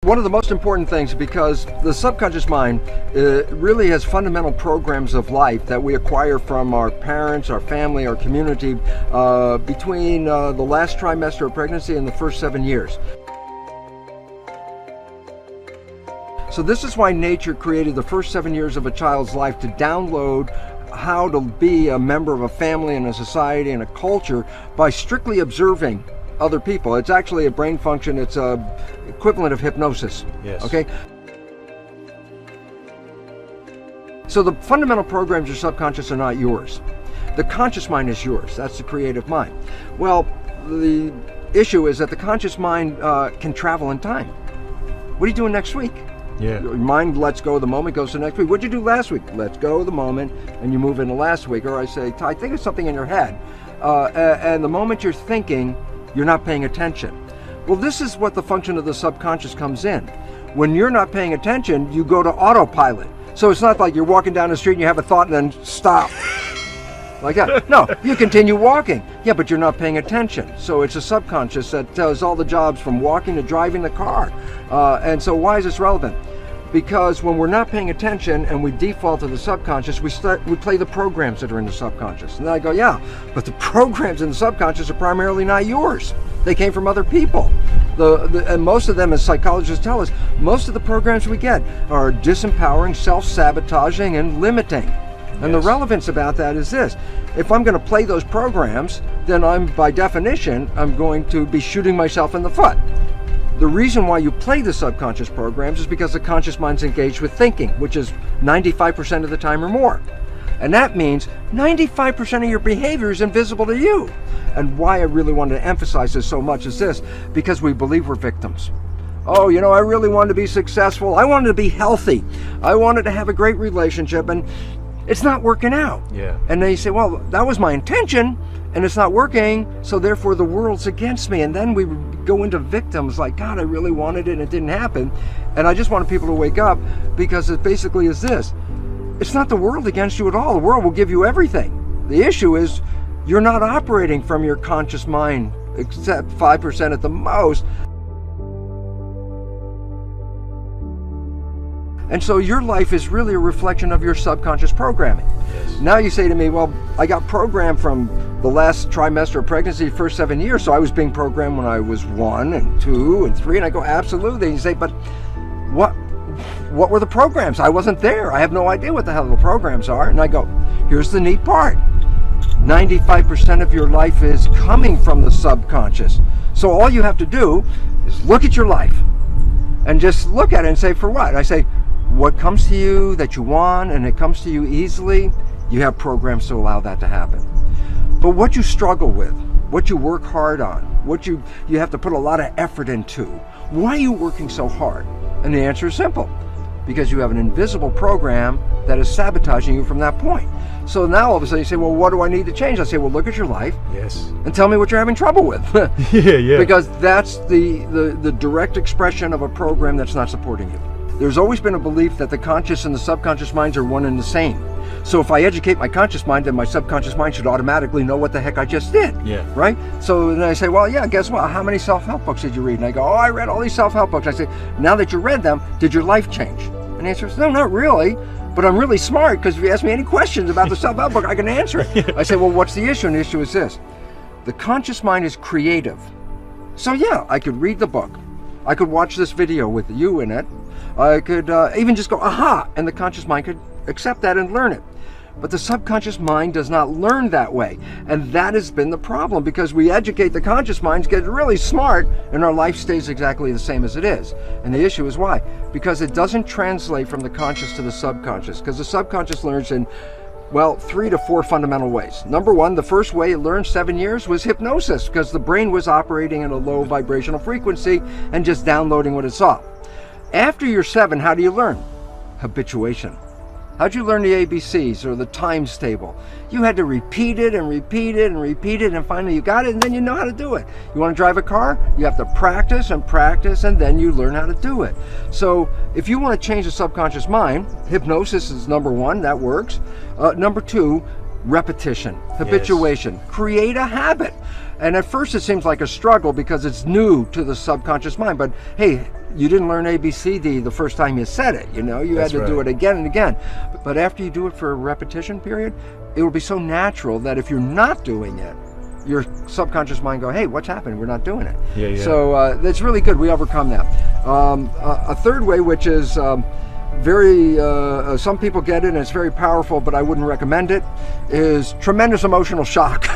One of the most important things, because the subconscious mind really has fundamental programs of life that we acquire from our parents, our family, our community between the last trimester of pregnancy and the first 7 years. So this is why nature created the first 7 years of a child's life to download how to be a member of a family and a society and a culture by strictly observing other people. It's actually a brain function. It's a equivalent of hypnosis. Yes. Okay. So the fundamental programs of your subconscious are not yours. The conscious mind is yours. That's the creative mind. Well, the issue is that the conscious mind can travel in time. What are you doing next week? Yeah. Your mind lets go of the moment, goes to next week. What'd you do last week? Let's go of the moment, and you move into last week. Or I say, Ty, think of something in your head. And the moment you're thinking, you're not paying attention. Well, this is what the function of the subconscious comes in. When you're not paying attention, you go to autopilot. So it's not like you're walking down the street and you have a thought and then stop. Like that. No, you continue walking. Yeah, but you're not paying attention. So it's a subconscious that does all the jobs from walking to driving the car. And so why is this relevant? Because when we're not paying attention and we default to the subconscious, we play the programs that are in the subconscious. And then I go, yeah, but the programs in the subconscious are primarily not yours. They came from other people. And most of them, as psychologists tell us, most of the programs we get are disempowering, self-sabotaging, and limiting. And the relevance about that is this: if I'm going to play those programs, then by definition, I'm going to be shooting myself in the foot. The reason why you play the subconscious programs is because the conscious mind's engaged with thinking, which is 95% of the time or more. And that means 95% of your behavior is invisible to you. And why I really wanted to emphasize this so much is this: because we believe we're victims. Oh, I really wanted to be successful. I wanted to be healthy. I wanted to have a great relationship, and it's not working out. Yeah. And they say, well, that was my intention, and it's not working, so therefore the world's against me. And then we go into victims like, God, I really wanted it and it didn't happen. And I just wanted people to wake up, because it basically is this: it's not the world against you at all. The world will give you everything. The issue is you're not operating from your conscious mind, except 5% at the most. And so your life is really a reflection of your subconscious programming. Yes. Now you say to me, well, I got programmed from the last trimester of pregnancy, first 7 years, so I was being programmed when I was 1 and 2 and 3, and I go, absolutely. And you say, but what were the programs? I wasn't there. I have no idea what the hell the programs are. And I go, here's the neat part. 95% of your life is coming from the subconscious. So all you have to do is look at your life and just look at it and say, for what? I say, what comes to you that you want and it comes to you easily, you have programs to allow that to happen. But what you struggle with, what you work hard on, what you have to put a lot of effort into, why are you working so hard? And the answer is simple: because you have an invisible program that is sabotaging you from that point. So now all of a sudden you say, well, what do I need to change? I say, well, look at your life. Yes. And tell me what you're having trouble with. Yeah. Because that's the direct expression of a program that's not supporting you. There's always been a belief that the conscious and the subconscious minds are one and the same. So if I educate my conscious mind, then my subconscious mind should automatically know what the heck I just did. Yeah. Right? So then I say, well, yeah, guess what? How many self-help books did you read? And I go, oh, I read all these self-help books. I say, now that you read them, did your life change? And the answer is, no, not really. But I'm really smart, because if you ask me any questions about the self-help book, I can answer it. I say, well, what's the issue? And the issue is this: the conscious mind is creative. So yeah, I could read the book. I could watch this video with you in it. I could even just go, aha, and the conscious mind could accept that and learn it. But the subconscious mind does not learn that way. And that has been the problem, because we educate the conscious minds, get really smart, and our life stays exactly the same as it is. And the issue is why? Because it doesn't translate from the conscious to the subconscious. Because the subconscious learns in, well, 3 to 4 fundamental ways. Number one, the first way it learned 7 years was hypnosis, because the brain was operating at a low vibrational frequency and just downloading what it saw. After you're 7, how do you learn? Habituation. How'd you learn the ABCs or the times table? You had to repeat it and repeat it and repeat it, and finally you got it, and then you know how to do it. You want to drive a car? You have to practice and practice, and then you learn how to do it. So if you want to change the subconscious mind, hypnosis is number one, that works. Number 2, repetition, habituation. Yes. Create a habit. And at first it seems like a struggle because it's new to the subconscious mind. But hey, you didn't learn ABCD the first time you said it, you know, you had to do it again and again. But after you do it for a repetition period, it will be so natural that if you're not doing it, your subconscious mind go, hey, what's happening? We're not doing it. Yeah. So that's really good. We overcome that. A third way, which is some people get it and it's very powerful, but I wouldn't recommend it, is tremendous emotional shock.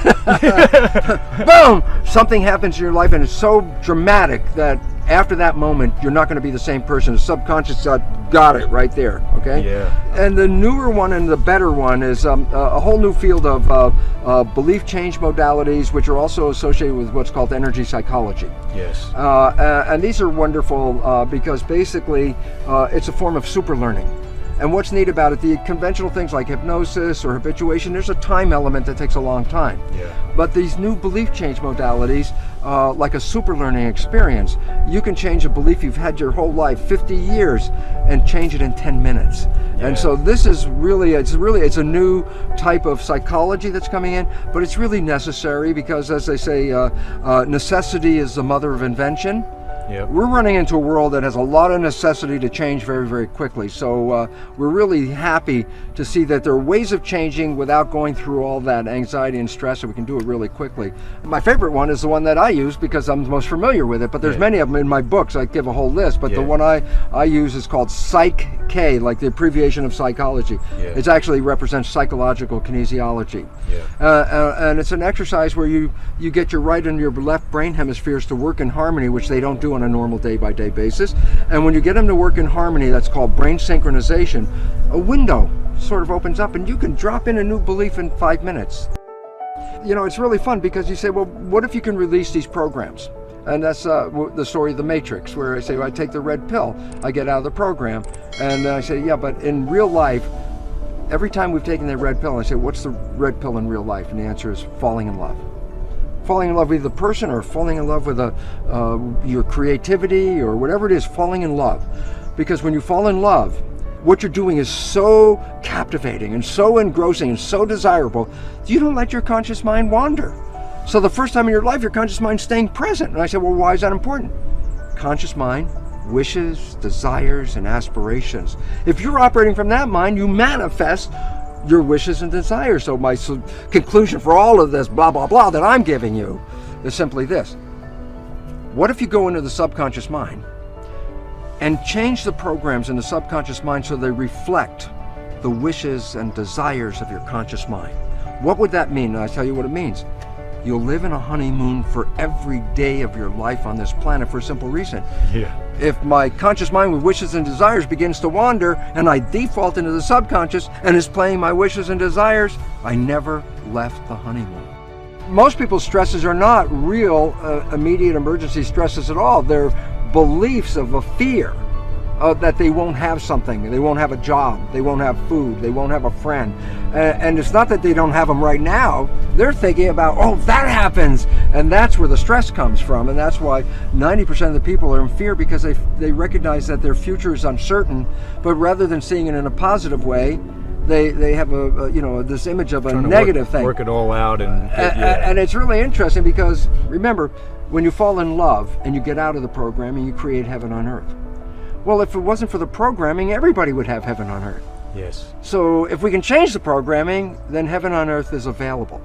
Boom! Something happens in your life and it's so dramatic that after that moment, you're not going to be the same person. The subconscious got it right there, okay? Yeah. And the newer one and the better one is a whole new field of belief change modalities, which are also associated with what's called energy psychology. Yes. And these are wonderful because basically it's a form of super learning. And what's neat about it, the conventional things like hypnosis or habituation, there's a time element that takes a long time. Yeah. But these new belief change modalities, like a super learning experience, you can change a belief you've had your whole life, 50 years, and change it in 10 minutes. Yeah. And so this is really, it's a new type of psychology that's coming in, but it's really necessary because, as they say, necessity is the mother of invention. Yep. We're running into a world that has a lot of necessity to change very, very quickly. So we're really happy to see that there are ways of changing without going through all that anxiety and stress, and we can do it really quickly. My favorite one is the one that I use because I'm the most familiar with it, but there's many of them in my books. I give a whole list, but the one I use is called Psych-K, like the abbreviation of psychology. Yeah. It actually represents psychological kinesiology. Yeah. And it's an exercise where you get your right and your left brain hemispheres to work in harmony, which they don't do on a normal day-by-day basis. And when you get them to work in harmony, that's called brain synchronization, a window sort of opens up and you can drop in a new belief in 5 minutes. You know, it's really fun because you say, well, what if you can release these programs? And that's the story of the Matrix, where I say, well, I take the red pill, I get out of the program, and I say, yeah, but in real life, every time we've taken that red pill, I say, what's the red pill in real life? And the answer is falling in love. Falling in love with the person, or falling in love with your creativity, or whatever it is, falling in love. Because when you fall in love, what you're doing is so captivating and so engrossing and so desirable, you don't let your conscious mind wander. So the first time in your life, your conscious mind's staying present. And I said, well, why is that important? Conscious mind, wishes, desires, and aspirations. If you're operating from that mind, you manifest your wishes and desires. So my conclusion for all of this blah, blah, blah that I'm giving you is simply this. What if you go into the subconscious mind and change the programs in the subconscious mind so they reflect the wishes and desires of your conscious mind? What would that mean? And I tell you what it means. You'll live in a honeymoon for every day of your life on this planet for a simple reason. Yeah. If my conscious mind with wishes and desires begins to wander and I default into the subconscious and is playing my wishes and desires, I never left the honeymoon. Most people's stresses are not real immediate emergency stresses at all. They're beliefs of a fear that they won't have something, they won't have a job, they won't have food, they won't have a friend. And it's not that they don't have them right now. They're thinking about, oh, that happens. And that's where the stress comes from. And that's why 90% of the people are in fear, because they recognize that their future is uncertain. But rather than seeing it in a positive way, they have this image of a negative thing. Work it all out. And it's really interesting because, remember, when you fall in love and you get out of the programming, you create heaven on earth. Well, if it wasn't for the programming, everybody would have heaven on earth. Yes. So if we can change the programming, then heaven on earth is available.